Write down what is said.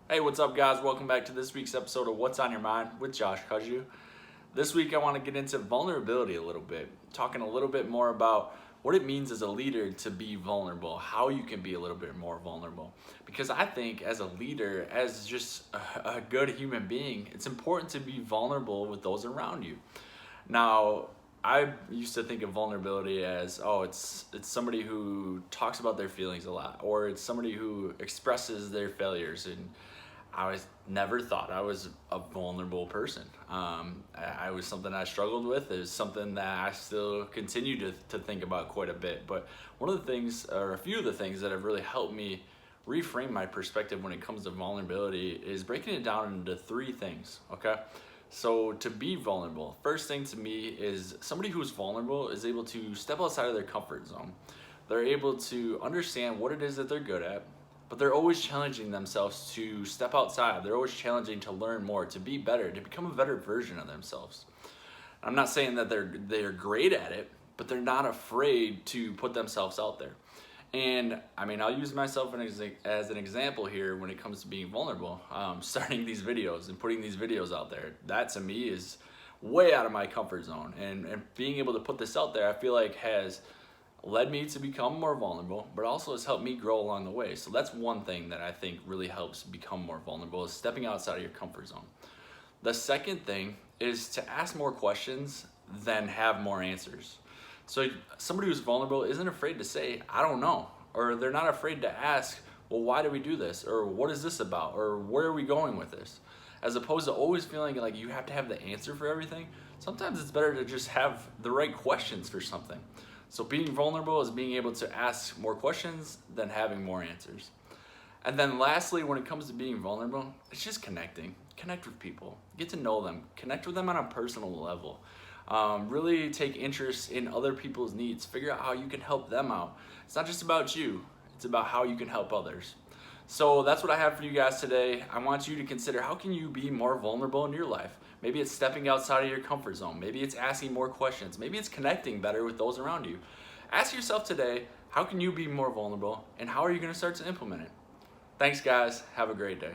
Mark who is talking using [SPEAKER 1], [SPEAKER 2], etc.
[SPEAKER 1] Hey, what's up, guys? Welcome back to this week's episode of What's on Your Mind with Josh Kaju. This week, I want to get into vulnerability a little bit, talking a little bit more about what it means as a leader to be vulnerable, how you can be a little bit more vulnerable. Because I think as a leader, as just a good human being, it's important to be vulnerable with those around you. Now, I used to think of vulnerability as, oh, it's somebody who talks about their feelings a lot, or it's somebody who expresses their failures. And never thought I was a vulnerable person. I was something I struggled with. It's something that I still continue to think about quite a bit. But one of the things, or a few of the things that have really helped me reframe my perspective when it comes to vulnerability is breaking it down into three things, okay? So to be vulnerable, first thing to me is somebody who's vulnerable is able to step outside of their comfort zone. They're able to understand what it is that they're good at, but they're always challenging themselves to step outside. They're always challenging to learn more, to be better, to become a better version of themselves. I'm not saying that they're great at it, but they're not afraid to put themselves out there. And I mean, I'll use myself as an example here when it comes to being vulnerable. Starting these videos and putting these videos out there, that to me is way out of my comfort zone. And being able to put this out there, I feel like has led me to become more vulnerable, but also has helped me grow along the way. So that's one thing that I think really helps become more vulnerable, is stepping outside of your comfort zone. The second thing is to ask more questions than have more answers. So somebody who's vulnerable isn't afraid to say, I don't know, or they're not afraid to ask, well, why do we do this? Or what is this about? Or where are we going with this? As opposed to always feeling like you have to have the answer for everything. Sometimes it's better to just have the right questions for something. So being vulnerable is being able to ask more questions than having more answers. And then lastly, when it comes to being vulnerable, it's just connecting. Connect with people, get to know them, connect with them on a personal level. Really take interest in other people's needs, figure out how you can help them out. It's not just about you, it's about how you can help others. So that's what I have for you guys today. I want you to consider, how can you be more vulnerable in your life? Maybe it's stepping outside of your comfort zone. Maybe it's asking more questions. Maybe it's connecting better with those around you. Ask yourself today, how can you be more vulnerable, and how are you going to start to implement it? Thanks, guys. Have a great day.